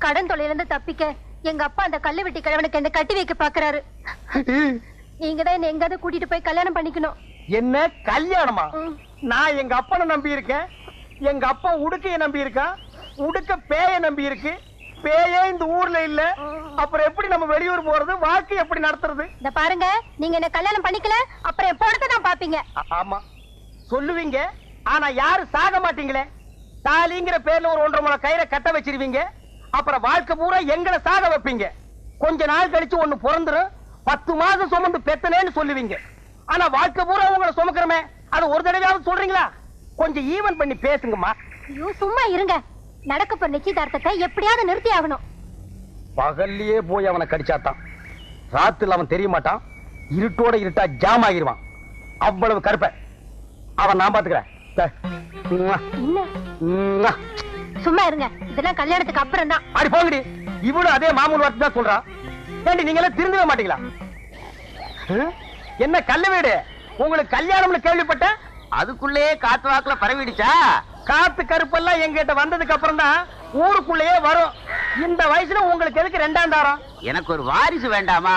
கடன் தொலைல இருந்து தப்பிக்க எங்க அப்பா அந்த கல்லு வெட்டி கிழவனுக்கு என்ன கட்டி வைக்க பாக்குறாரு. நீங்க தான் என்ன எங்காவது கூட்டிட்டு போய் கல்யாணம் பண்ணிக்கணும். என்ன கல்யாணமா? நான் எங்க அப்பனை நம்பி இருக்கேன். எங்க அப்பா உடுக்கைய நம்பி இருக்கான். உடுக்க பேய நம்பி இருக்கு. பேயே இந்த ஊர்ல இல்ல. அப்புறம் எப்படி நம்ம வெளியூர் போறது? வாழ்க்கை எப்படி நடத்துறது? இந்த பாருங்க, நீங்க என்ன கல்யாணம் பண்ணிக்கல அப்புறம் எப்போது தான் பாப்பீங்க. ஆமா சொல்லுவீங்க, ஆனா யாரும் சாக மாட்டீங்களே. தாலிங்கிற பேர்ல ஒரு 1.5 முழ கயிறை கட்ட வச்சிருவீங்க. அப்புறம் வாழ்க்கை பூரா எங்களை சாக வைப்பீங்க. கொஞ்ச நாள் கழிச்சு ஒண்ணு பிறந்துரும். 10 மாசம் சுமந்து பெத்தனேன்னு சொல்லுவீங்க. ஆனா வாழ்க்கை பூரா உங்களை சுமக்கிறமே, அது ஒரு தடவையாவது சொல்றீங்களா? கொஞ்சம் ஈவன் பண்ணி பேசுங்கம்மா. ஐயோ சும்மா இருங்க. நடக்க போற நிச்சயதார்த்தத்தை எப்படியாவது நிறுத்தி ஆகணும். பகல்லையே போய் அவனை கடிச்சாத்தான் ராத்துல அவன் தெரிய மாட்டான். இருட்டோட இருட்டா ஜாம் ஆகிருவான். அவ்வளவு கருப்ப அவன் நான் பாத்துக்கிறேன். சும்மா இருங்க, இதெல்லாம் கல்யாணத்துக்கு அப்புறம் தான். அடி போங்கடி. இவனும் அதே மாமூல் வார்த்தை தான் சொல்றான். ஏண்டி நீங்க எல்லாம் திருந்தவே மாட்டீங்களா? என்ன கல்ல வீடு? உங்களுக்கு கல்யாணம்னு கேள்விப்பட்ட அதுக்குள்ளே காத்து வாக்குல பரவிடுச்சா? காத்து கருப்பெல்லாம் எங்கிட்ட வந்ததுக்கு அப்புறம் தான் ஊருக்குள்ளேயே வரும். இந்த வயசுல உங்களுக்கு எதுக்கு 2ஆம் தாரம்? எனக்கு ஒரு வாரிசு வேண்டாமா?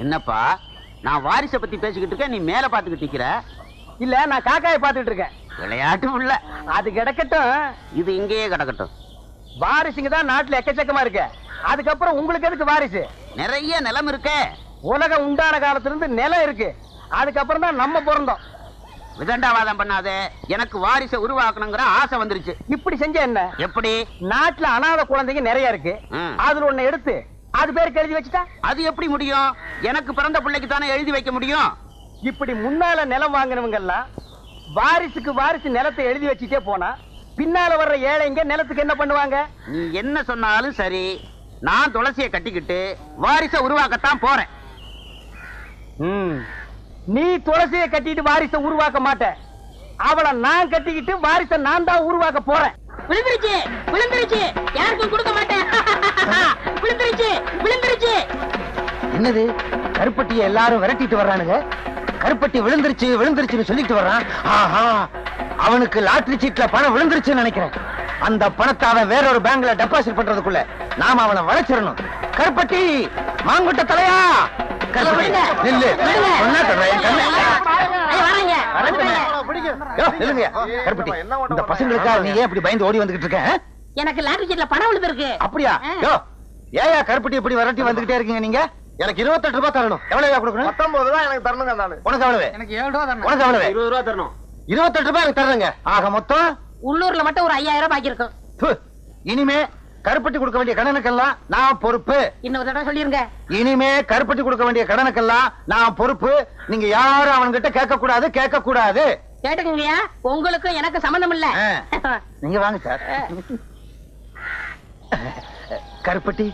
என்னப்பா நான் வாரிசை பத்தி பேசிக்கிட்டு இருக்கேன், நீ மேல பாத்துக்கிட்டு நிக்கிற. இல்ல, நான் காக்காயை பாத்துட்டு இருக்கேன். விளையாட்டு உள்ள அது கிடக்கட்டும், இது இங்கேயே கிடக்கட்டும். வாரிசுங்க தான் நாட்டுல எக்கச்சக்கமா இருக்கு. அதுக்கப்புறம் உங்களுக்கு எதுக்கு வாரிசு? நிறைய நிலம் இருக்கு. உலகம் உண்டான காலத்துல இருந்து நிலம் இருக்கு. அதுக்கப்புறம் தான் நம்ம பிறந்தோம். விதண்டாவாதம் பண்ணாத. எனக்கு வாரிசை உருவாக்கணுங்கிற ஆசை வந்துருச்சு. இப்படி செஞ்ச என்ன? எப்படி? நாட்டுல அனாதை குழந்தைங்க நிறைய இருக்கு. அதுல ஒண்ணு எடுத்து அது பேருக்கு எழுதி வச்சுட்டா அது எப்படி முடியும்? எனக்கு பிறந்த பிள்ளைக்கு தானே எழுதி வைக்க முடியும். இப்படி முன்னால நிலம் வாங்கினவங்க எல்லாம் வாரிசுக்கு வாரிசு நிலத்தை எழுதி வச்சுட்டே போனா பின்னால வர்ற ஏழைங்க நிலத்துக்கு என்ன பண்ணுவாங்க? நீ என்ன சொன்னாலும் சரி, நான் துளசியை கட்டிக்கிட்டு வாரிசை உருவாக்கத்தான் போறேன். நீ துளசியை கட்டிட்டு வாரிசை உருவாக்க மாட்ட. அவளை நான் கட்டிக்கிட்டு வாரிசை நான் தான் உருவாக்க போறேன். விழுந்துருச்சு விழுந்துருச்சு, யாருக்கும் கொடுக்க மாட்டேன். விழுந்துருச்சு விழுந்துருச்சு. என்னது? கருப்பட்டியை எல்லாரும் விரட்டிட்டு வர்றானுங்க. கருப்பட்டி விழுந்துருச்சு விழுந்துருச்சுன்னு சொல்லிட்டு வர்றான். ஆஹா, அவனுக்கு லாட்டரி சீட்ல பணம் விழுந்துருச்சுன்னு நினைக்கிறேன். அந்த பணத்தை அவன் வேற ஒரு பேங்க்ல டெபாசிட் பண்றதுக்குள்ள நாம அவனை வளைச்சிடணும். கருப்பட்டி, மாங்குட்ட தலையா, இந்த பசங்களுக்காக நீ ஏன் இப்படி பயந்து ஓடி வந்துகிட்டு இருக்க? எனக்கு லாட்டரி சீட்ல பணம் விழுந்திருக்கு. அப்படியா? ஏயா கருப்பட்டி இப்படி விரட்டி வந்துகிட்டே இருக்கீங்க நீங்க? எனக்கு 28 ரூபாய் தரணும். எவ்வளவு கொடுக்கணும்? 19 ரூபாய் எனக்கு தரணுங்க. நானு உனக்கு எவ்வளவு? எனக்கு 7 ரூபாய் தரணும். உனக்கு எவ்வளவு? 20 ரூபாய் தரணும். 28 ரூபாய் எனக்கு தரணுங்க. ஆக மொத்தம் உள்ளூர்ல மட்டும் ஒரு 5000 ரூபாய் பாக்கி இருக்கும். இனிமே கருப்பட்டி கொடுக்க வேண்டிய கடனுக்கெல்லாம் நான் பொறுப்பு. இன்னொரு தடவை சொல்லிருங்க. இனிமே கருப்பட்டி கொடுக்க வேண்டிய கடனுக்கெல்லாம் நான் பொறுப்பு. நீங்க யாரும் அவன்கிட்ட கேட்க கூடாது, கேட்க கூடாது. கேட்டுக்கங்கய்யா, உங்களுக்கும் எனக்கு சம்பந்தம் இல்ல. நீங்க வாங்க சார். கருப்பட்டி,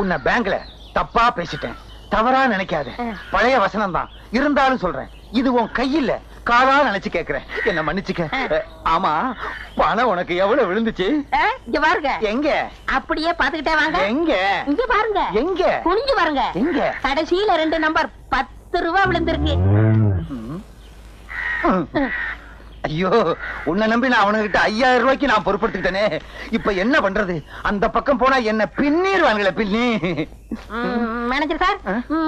உன்னை பேங்க்ல தப்பா பேசிட்டேன், தவறா நினைக்காத. பழைய வசனம் தான் இருந்தாலும் சொல்றேன். இது உன் கையில காலா நினைச்சு கேக்குறேன், என்ன மன்னிச்சுக்க. ஆமா, பணம் உனக்கு எவ்வளவு விழுந்துச்சு? இங்க பாருங்க. எங்க? அப்படியே பாத்துக்கிட்டே வாங்க. எங்க? இங்க பாருங்க. எங்க? குனிஞ்சு பாருங்க. எங்க? கடைசியில 2 நம்பர் 10 ரூபாய் விழுந்திருக்கு. ஐயோ, உன்னை நம்பி நான் அவனுகிட்ட 5000 ரூபாய்க்கு நான் பொறுப்படுத்திட்டேனே. இப்ப என்ன பண்றது? அந்த பக்கம் போனா என்ன பின்னிடுவாங்களே, பின்னி. மேனேஜர் சார்,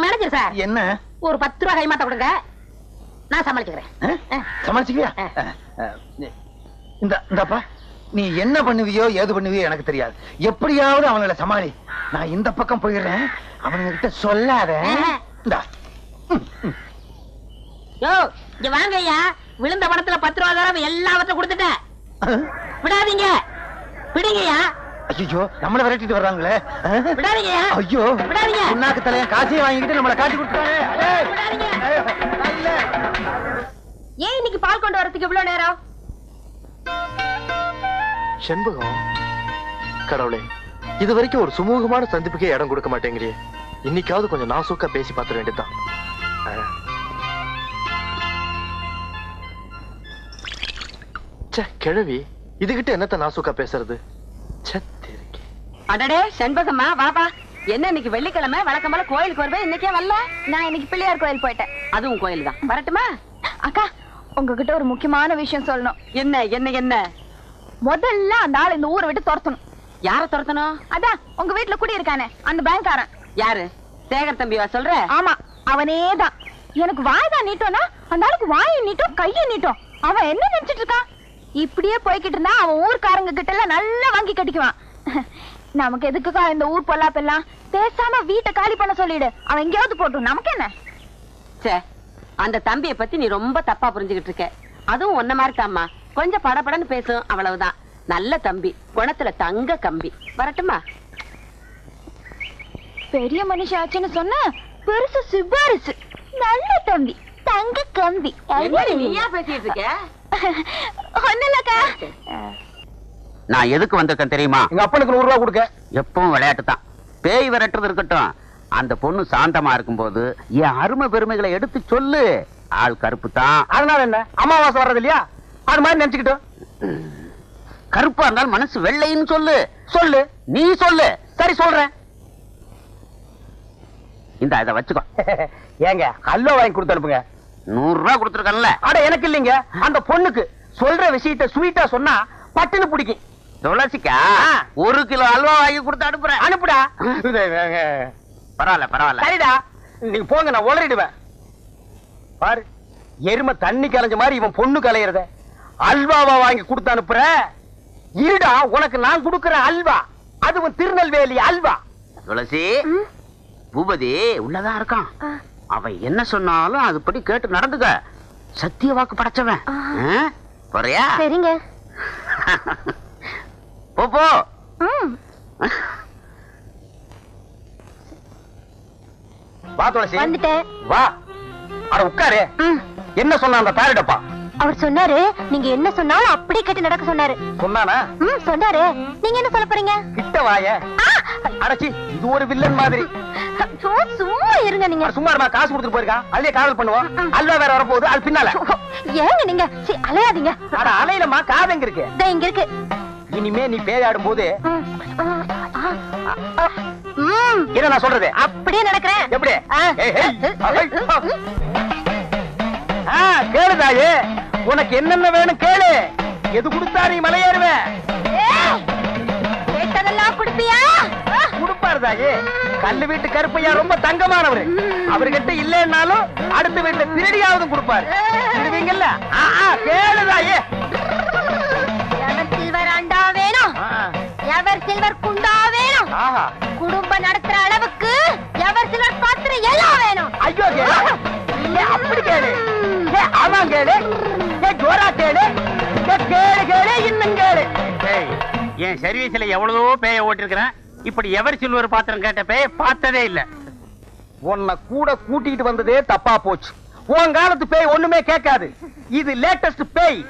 மேனேஜர் சார், என்ன? ஒரு 10 ரூபாய் கைமாத்த கொடுங்க, நான் சமாளிச்சுக்கிறேன். சமாளிச்சுக்கியா? இந்தப்பா, நீ என்ன பண்ணுவியோ ஏது பண்ணுவியோ எனக்கு தெரியாது. எப்படியாவது அவங்கள சமாளி. நான் இந்த பக்கம் போயிடுறேன், அவனுங்க கிட்ட சொல்லாத. யோ, இங்க வாங்க ஐயா. விழுந்த பணத்துல 10 ரூபாய் தரம் எல்லாவற்றையும் கொடுத்துட்டேன். விடாதீங்க, விடுங்கய்யா. ஐயோ, நம்மள விரட்டிட்டு வர்றாங்களே. விடாதீங்கய்யா. ஐயோ, விடாதீங்க. உன்னாக்கு தலைய காசையை வாங்கிட்டு நம்மள காட்டி கொடுத்தாங்க. ஏன் இன்னைக்கு பால் கொண்டு வரதுக்கு இவ்வளவு நேரம்? செண்பகம், கடவுளே, இது வரைக்கும் ஒரு சுமூகமான சந்திப்புக்கே இடம் கொடுக்க மாட்டேங்கிறியே. இன்னைக்காவது கொஞ்சம் நாசூக்கா பேசி பார்த்துட வேண்டியதுதான். கிழவி, இதுகிட்ட என்னத்த நாசூக்கா பேசுறது? அடடே செண்பகம்மா, வாப்பா. என்ன இன்னைக்கு வெள்ளிக்கிழமை, வழக்கம் போல கோயிலுக்கு வருவேன், இன்னைக்கே வரல? நான் இன்னைக்கு பிள்ளையார் கோயில் போயிட்டேன். அதுவும் கோயில் தான். வரட்டுமா? அக்கா, உங்ககிட்ட ஒரு முக்கியமான விஷயம் சொல்லணும். என்ன என்ன என்ன? முதல்ல அந்த ஆள் இந்த ஊரை விட்டு துரத்தணும். யார துரத்தணும்? அதான் உங்க வீட்டுல குடி இருக்கானே அந்த பேங்க்காரன். யாரு? சேகர் தம்பிவா சொல்ற? ஆமா, அவனேதான். எனக்கு வாய்தான் நீட்டோம்னா அந்த ஆளுக்கு வாயை நீட்டும் கையை நீட்டும். அவன் என்ன நினைச்சிட்டு இருக்கான்? இப்படியே போய்கிட்டு இருந்தா அவன் ஊர்க்காரங்க கிட்ட எல்லாம் நல்லா வாங்கி கட்டிக்குவான். நமக்கு எதுக்குக்கா இந்த ஊர் பொல்லாப்பெல்லாம்? பேசாம வீட்டை காலி பண்ண சொல்லிடு, அவன் எங்கேயாவது போட்டும், நமக்கு என்ன? சே, அந்த தம்பியை பத்தி நீ ரொம்ப தப்பா புரிஞ்சுகிட்டு இருக்க. அதுவும் ஒன்ன மாதிரி தாம்மா, கொஞ்சம் படபடன்னு பேசும், அவ்வளவுதான். நல்ல தம்பி, குணத்துல தங்க கம்பி. வரட்டுமா? பெரிய மனுஷாச்சுன்னு சொன்ன பெருசு சிபாரிசு. நல்ல தம்பி, தங்க கம்பி. நீயா பேசிட்டு இருக்க? ஒண்ணுலக்கா. நான் எதுக்கு வந்திருக்கேன் தெரியுமா? எங்க அப்பனுக்கு 100 ரூபாய் கொடுக்க. எப்பவும் விளையாட்டு தான். பேய் விரட்டுறது இருக்கட்டும், அந்த பொண்ணு சாந்தமா இருக்கும்போது என் அருமை பெருமைகளை எடுத்து சொல்லு. ஆள் கருப்பு தான். அதனால என்ன, அமாவாசை வர்றது இல்லையா, அது மாதிரி நினைச்சுக்கிட்டோம். கருப்பா இருந்தாலும் மனசு வெள்ளைன்னு சொல்லு. சொல்லு. நீ சொல்லு. சரி சொல்றேன். இந்த இதை வச்சுக்கோ. ஏங்க ஹல்வா வாங்கி கொடுத்து அனுப்புங்க. 100 ரூபாய் கொடுத்துருக்கல. அட எனக்கு இல்லைங்க, அந்த பொண்ணுக்கு. சொல்ற விஷயத்த ஸ்வீட்டா சொன்னா பட்டுன்னு பிடிக்கும். துளசிக்கா 1 கிலோ அல்வா வாங்கி கொடுத்து அனுப்புறேன். அனுப்புடா. பரவாயில்ல பரவாயில்ல. சரிடா, நீங்க போங்க, நான் உளறிடுவேன். பாரு, எருமை தண்ணி கலைஞ்ச மாதிரி இவன் பொண்ணு கலையறத அல்வாவா வாங்கி கொடுத்து அனுப்புற. இருடா, உனக்கு நான் கொடுக்கிற அல்வா, அதுவும் திருநெல்வேலி அல்வா. துளசி, பூபதி உள்ளதான் இருக்கான். அவன் என்ன சொன்னாலும் அதுபடி கேட்டு நடந்துக்க. சத்திய வாக்கு படைச்சவன். போறியா? சரிங்க. போ. வா துளசி, வந்துட்டேன். வா. அட உட்காரு. என்ன சொன்ன அந்த தாரிடப்பா? அவர் சொன்னாரு, நீங்க என்ன சொன்னாலும் அப்படியே கேட்டு நடக்க சொன்னாரு. சொன்னானா? சொன்னாரு. நீங்க என்ன சொல்ல போறீங்க? கிட்ட வாய. அடச்சி, இது ஒரு வில்லன் மாதிரி. சும்மா இருங்க நீங்க. சும்மா இருமா, காசு கொடுத்துட்டு போயிருக்கான், அதுலயே காதல் பண்ணுவோம். அல்வா வேற வரப்போகுது, அது பின்னால. ஏங்க நீங்க அலையாதீங்க. அட அலையிலமா, காது எங்க இருக்கு? இங்க இருக்கு. இனிமே நீ பேயாடும் போது என்ன நான் சொல்றது அப்படியே நடக்கிறேன். எப்படி? கேளுதாயே, உனக்கு என்னென்ன வேணும் கேளு. எது கொடுத்தா நீ மலையேறுவேன். கேட்டதெல்லாம் கொடுப்பியா? கொடுப்பாருதாயே. கல்லு வீட்டு கருப்பையா ரொம்ப தங்கமானவரு. அவர்கிட்ட இல்லைன்னாலும் அடுத்த வீட்டுல திருடியாவது கொடுப்பாரு. திருடுவீங்கல்ல? கேளுதாயே. எவர் சில்வர் அண்டா வேணும், எவர் சில்வர் குண்டா வேணும், குடும்பம் நடத்துற அளவுக்கு எவர் சில்வர் பாத்திரம் எல்லாம் வேணும். ஐயோ கேளு, அப்படி கேளு. ஆமாம் கேளு, ஜோரா கேளு, கேளு கேளு, இன்னும் கேளு. என் சர்வீஸ்ல எவ்வளவோ பேய ஓட்டிருக்கிறேன். இப்படி எவர் சில்வர் பாத்திரம் கேட்ட பேய பார்த்ததே இல்ல. உன்னை கூட கூட்டிட்டு வந்ததே தப்பா போச்சு. உன் காலத்து பேய் ஒண்ணுமே கேட்காது. இது லேட்டஸ்ட் பேய்.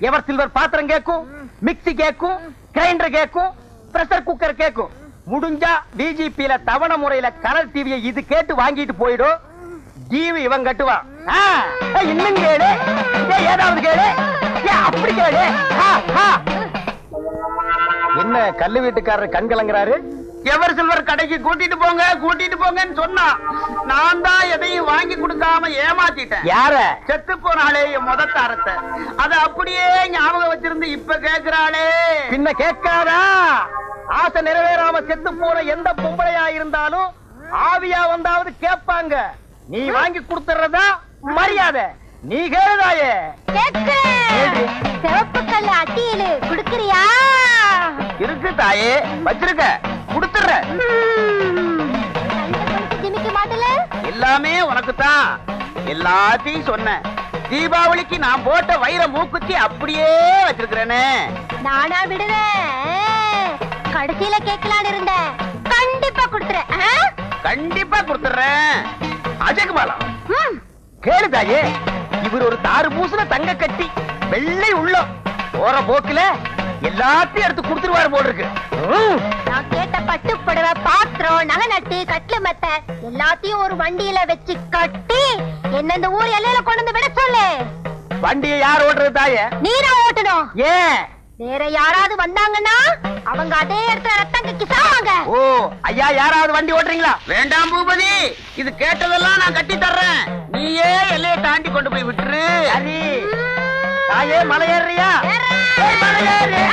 எவர் சில்வர் பாத்திரம் கேட்கும், மிக்ஸி கேட்கும், கிரைண்டர் கேட்கும், பிரஷர் குக்கர் கேட்கும். முடிஞ்சா டிஜிபில தவணை முறையில கலர் டிவியை இது கேட்டு வாங்கிட்டு போயிடும். டிவி இவன் கட்டுவான். இன்னும் கேளு, ஏதாவது கேளு, அப்படி கேளு. என்ன கல்லு வீட்டுக்காரர் கண் கலங்குறாரு? எவர் சில்வர் கடைக்கு கூட்டிட்டு போங்கன்னு சொன்னா நான் தான் எதையும் வாங்கி கொடுக்காம ஏமாத்திட்டேன். யார? செத்து போனாலே என் முதத்தாரத்தை அத அப்படியே ஞாபகம் வச்சிருந்து இப்ப கேக்குறாளே. பின்ன கேட்காதா? ஆசை நிறைவேறாம செத்து போன எந்த பொம்பளையா இருந்தாலும் ஆவியா வந்தாவது கேட்பாங்க. நீ வாங்கி கொடுத்துறதா மரியாதை. நீ கேளுதாயே. சிவப்பு கல்லு அட்டியிலு குடுக்கறியா? இருக்கு தாயே, வச்சிருக்க, கொடுத்துற. ஜிமிக்க மாட்டல? எல்லாமே உனக்கு தான். எல்லாத்தையும் சொன்ன. தீபாவளிக்கு நான் போட்ட வைர மூக்குத்தி அப்படியே வச்சிருக்கிறேனே. நானா விடுறேன். கடைசியில கேட்கலான்னு இருந்தேன். கண்டிப்பா கொடுத்துறேன். கண்டிப்பா கொடுத்துறேன். அஜகுமாலா கேளு தாயே. இவர் ஒரு தாறு பூசுல தங்க கட்டி வெள்ளை உள்ளம். போற போக்குல எல்லாத்தையும் எடுத்து கொடுத்துருவாரு போல இருக்கு. நான் கேட்ட பட்டு புடவை, பாத்திரம், நகை நட்டு, கட்லு மெத்த எல்லாத்தையும் ஒரு வண்டியில வச்சு கட்டி என்ன இந்த ஊர் எல்லையில கொண்டு வந்து விட சொல்லு. வண்டியை யார் ஓட்டுறது தாயே? நீதான் ஓட்டணும். ஏன்? வேற யாராவது வந்தாங்கன்னா அவங்க அதே இடத்துல ரத்தம் கக்கி சாவாங்க. ஓ ஐயா, யாராவது வண்டி ஓட்டுறீங்களா? வேண்டாம் பூபதி, இது கேட்டதெல்லாம் நான் கட்டி தர்றேன். நீயே எல்லையை தாண்டி கொண்டு போய் விட்டுரு. சரி தாயே, மலை ஏறியா? மலை ஏறு.